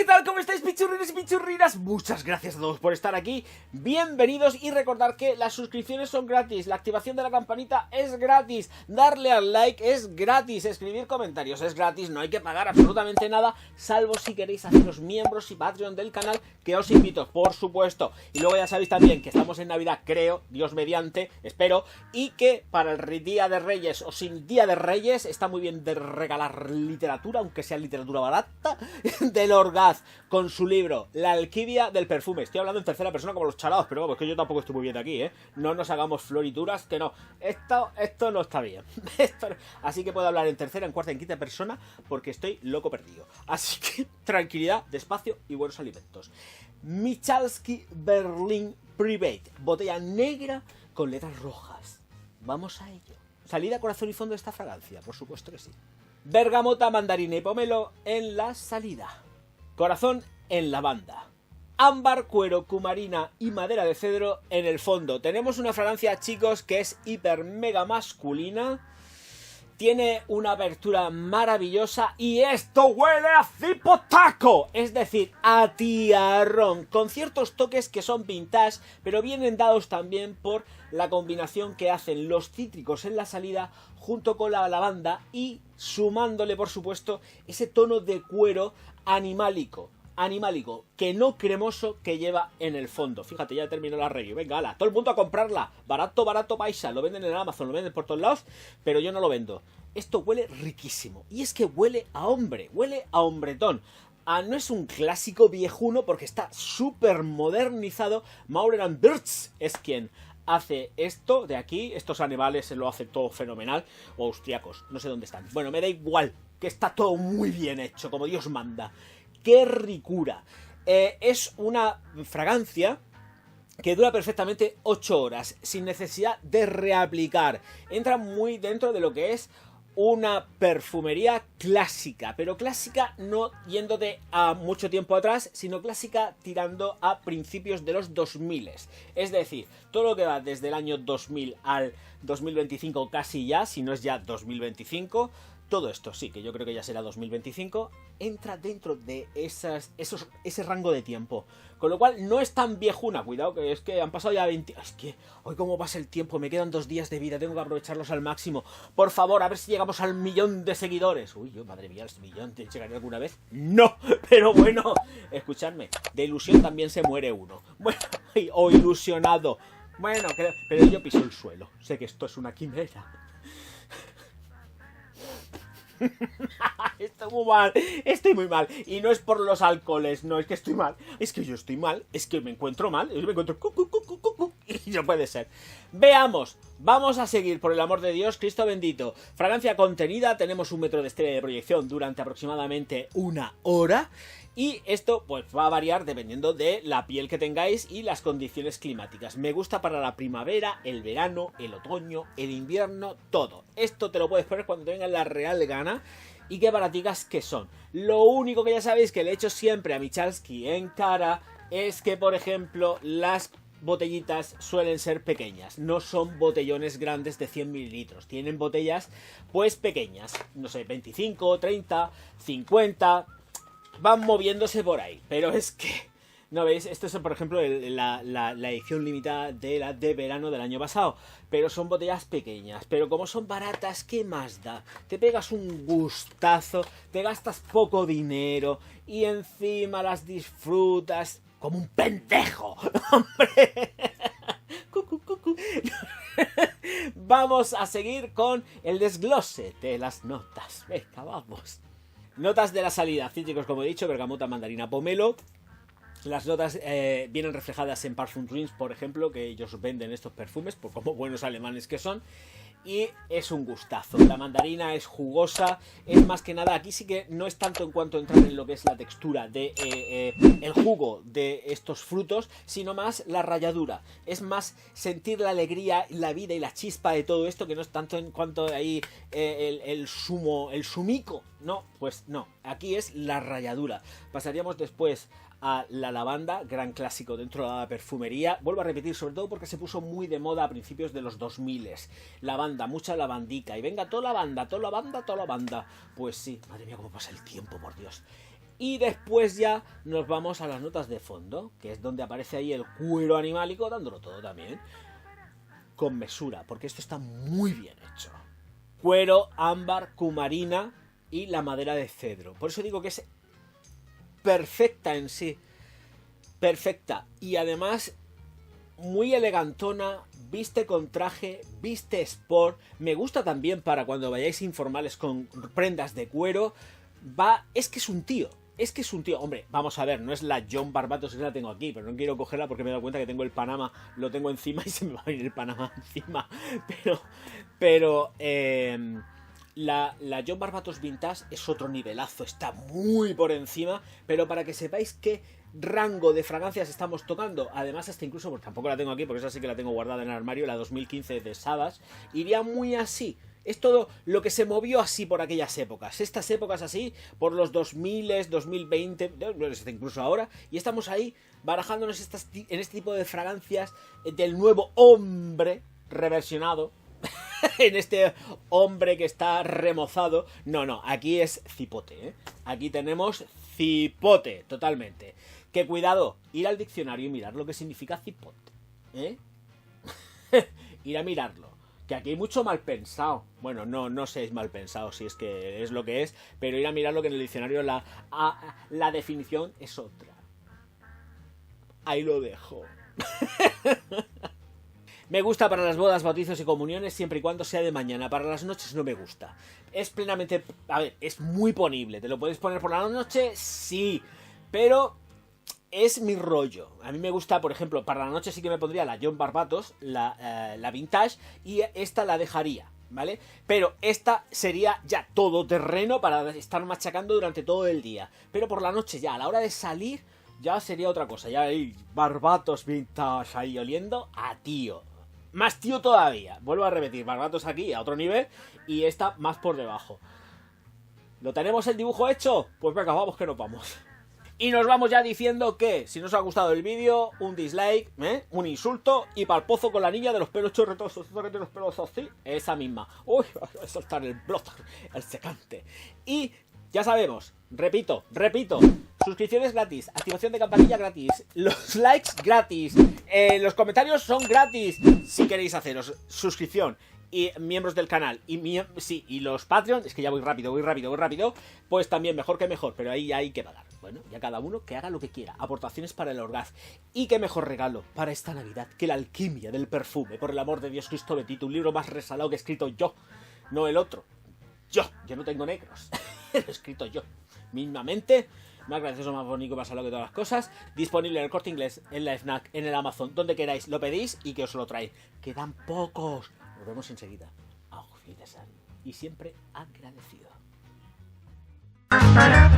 ¿qué tal? ¿Cómo estáis, pichurrinos y pichurrinas? Muchas gracias a todos por estar aquí. Bienvenidos y recordar que las suscripciones son gratis, la activación de la campanita es gratis, darle al like es gratis, escribir comentarios es gratis, no hay que pagar absolutamente nada, salvo si queréis haceros miembros y Patreon del canal, que os invito, por supuesto. Y luego ya sabéis también que estamos en Navidad, creo, Dios mediante, espero, y que para el Día de Reyes o sin Día de Reyes está muy bien de regalar literatura, aunque sea literatura barata, del Orgaz, con su libro La alquimia del perfume. Estoy hablando en tercera persona como los chalados, pero vamos, que yo tampoco estoy muy bien aquí, ¿eh? No nos hagamos florituras, que no. Esto no está bien. Así que puedo hablar en tercera, en cuarta, en quinta persona, porque estoy loco perdido. Así que tranquilidad, despacio y buenos alimentos. Michalski Berlin Private, botella negra con letras rojas. Vamos a ello. Salida, corazón y fondo de esta fragancia, por supuesto que sí. Bergamota, mandarina y pomelo en la salida. Corazón en lavanda. Ámbar, cuero, cumarina y madera de cedro en el fondo. Tenemos una fragancia, chicos, que es hiper mega masculina. Tiene una abertura maravillosa y esto huele a cipotaco, es decir, a tiarrón, con ciertos toques que son vintage, pero vienen dados también por la combinación que hacen los cítricos en la salida junto con la lavanda y sumándole, por supuesto, ese tono de cuero animálico, que no cremoso que lleva en el fondo. Fíjate, ya terminó la review. Venga, ala, todo el mundo a comprarla. Barato, barato, paisa. Lo venden en Amazon, lo venden por todos lados, pero yo no lo vendo. Esto huele riquísimo. Y es que huele a hombre, huele a hombretón. No es un clásico viejuno porque está súper modernizado. Maurer & Birch es quien hace esto de aquí. Estos animales se lo hace todo fenomenal. O austriacos, no sé dónde están. Bueno, me da igual, que está todo muy bien hecho, como Dios manda. ¡Qué ricura! Es una fragancia que dura perfectamente 8 horas, sin necesidad de reaplicar. Entra muy dentro de lo que es una perfumería clásica, pero clásica no yéndote a mucho tiempo atrás, sino clásica tirando a principios de los 2000. Es decir, todo lo que va desde el año 2000 al 2025 casi ya, si no es ya 2025... Todo esto, sí, que yo creo que ya será 2025, entra dentro de ese rango de tiempo. Con lo cual no es tan viejuna, cuidado, que es que han pasado ya 20... Es que hoy cómo pasa el tiempo, me quedan 2 días de vida, tengo que aprovecharlos al máximo. Por favor, a ver si llegamos al 1.000.000 de seguidores. Uy, yo, madre mía, ¿el 1.000.000 te llegaré alguna vez? No, pero bueno, escuchadme, de ilusión también se muere uno. Bueno, o ilusionado. Bueno, pero yo piso el suelo, sé que esto es una quimera. Estoy muy mal. Y no es por los alcoholes, no, es que estoy mal. Es que yo estoy mal, es que me encuentro mal. Yo me encuentro y no puede ser. Veamos, vamos a seguir, por el amor de Dios, Cristo bendito. Fragancia contenida, tenemos 1 metro de estrella de proyección durante aproximadamente 1 hora. Y esto pues va a variar dependiendo de la piel que tengáis y las condiciones climáticas. Me gusta para la primavera, el verano, el otoño, el invierno, todo. Esto te lo puedes poner cuando te venga la real gana. Y qué baraticas que son. Lo único que ya sabéis que le echo siempre a Michalski en cara es que, por ejemplo, las botellitas suelen ser pequeñas, no son botellones grandes de 100 mililitros, tienen botellas pues pequeñas, no sé, 25, 30, 50... Van moviéndose por ahí, pero es que... ¿No veis? Esto es, por ejemplo, la edición limitada de verano del año pasado. Pero son botellas pequeñas. Pero como son baratas, ¿qué más da? Te pegas un gustazo, te gastas poco dinero y encima las disfrutas como un pendejo. ¡Hombre! Vamos a seguir con el desglose de las notas. Venga, vamos. Notas de la salida, cítricos como he dicho, bergamota, mandarina, pomelo. Las notas vienen reflejadas en Parfum Dreams, por ejemplo, que ellos venden estos perfumes, por como buenos alemanes que son. Y es un gustazo. La mandarina es jugosa, es más que nada, aquí sí que no es tanto en cuanto a entrar en lo que es la textura de el jugo de estos frutos, sino más la ralladura. Es más sentir la alegría, la vida y la chispa de todo esto, que no es tanto en cuanto a ahí el sumico. No, pues no. Aquí es la ralladura. Pasaríamos después a la lavanda, gran clásico dentro de la perfumería. Vuelvo a repetir, sobre todo porque se puso muy de moda a principios de los 2000. Lavanda, mucha lavandica. Y venga, toda la banda. Pues sí, madre mía, cómo pasa el tiempo, por Dios. Y después ya nos vamos a las notas de fondo, que es donde aparece ahí el cuero animálico, dándolo todo también. Con mesura, porque esto está muy bien hecho. Cuero, ámbar, cumarina y la madera de cedro. Por eso digo que es perfecta en sí. Perfecta. Y además muy elegantona, viste con traje, viste sport. Me gusta también para cuando vayáis informales con prendas de cuero. Es que es un tío. Es que es un tío, hombre, vamos a ver, no es la John Barbatos que la tengo aquí, pero no quiero cogerla porque me he dado cuenta que tengo el Panamá, lo tengo encima y se me va a venir el Panamá encima. Pero la John Barbatos Vintage es otro nivelazo, está muy por encima, pero para que sepáis qué rango de fragancias estamos tocando, además hasta incluso, porque tampoco la tengo aquí, porque esa sí que la tengo guardada en el armario, la 2015 de Savage, iría muy así. Es todo lo que se movió así por aquellas épocas. Estas épocas así, por los 2000, 2020, incluso ahora. Y estamos ahí barajándonos en este tipo de fragancias del nuevo hombre reversionado. En este hombre que está remozado. No, aquí es cipote, ¿eh? Aquí tenemos cipote, totalmente. Que cuidado, ir al diccionario y mirar lo que significa cipote, ¿eh? Ir a mirarlo. Que aquí hay mucho mal pensado. Bueno, no seáis mal pensados si es que es lo que es, pero ir a mirarlo que en el diccionario la definición es otra. Ahí lo dejo. Me gusta para las bodas, bautizos y comuniones siempre y cuando sea de mañana. Para las noches no me gusta. Es plenamente... A ver, es muy ponible. ¿Te lo puedes poner por la noche? Sí. Pero... es mi rollo. A mí me gusta, por ejemplo, para la noche sí que me pondría la John Barbatos, la Vintage, y esta la dejaría, ¿vale? Pero esta sería ya todo terreno para estar machacando durante todo el día. Pero por la noche ya, a la hora de salir, ya sería otra cosa. Ya hay Barbatos Vintage ahí oliendo a tío. Más tío todavía. Vuelvo a repetir, Barbatos aquí a otro nivel y esta más por debajo. ¿Lo tenemos el dibujo hecho? Pues venga, vamos que nos vamos. Y nos vamos ya diciendo que, si no os ha gustado el vídeo, un dislike, un insulto y pa'l pozo con la niña de los pelos chorretosos, que tiene los pelos así, esa misma. Uy, va a soltar el blot, el secante. Y ya sabemos, repito, suscripciones gratis, activación de campanilla gratis, los likes gratis, los comentarios son gratis, si queréis haceros suscripción. Y miembros del canal, y los Patreon, es que ya voy rápido, pues también mejor que mejor, pero ahí hay que pagar. Bueno, ya cada uno que haga lo que quiera, aportaciones para el Orgaz. Y qué mejor regalo para esta Navidad que la alquimia del perfume, por el amor de Dios Cristo bendito, un libro más resalado que he escrito yo, no el otro. Yo no tengo negros, lo he escrito yo, mismamente, más gracioso, más bonito, más salado que todas las cosas, disponible en el Corte Inglés, en la FNAC, en el Amazon, donde queráis, lo pedís y que os lo traen. Quedan pocos. Nos vemos enseguida. Auf Wiedersehen. Y siempre agradecido. Para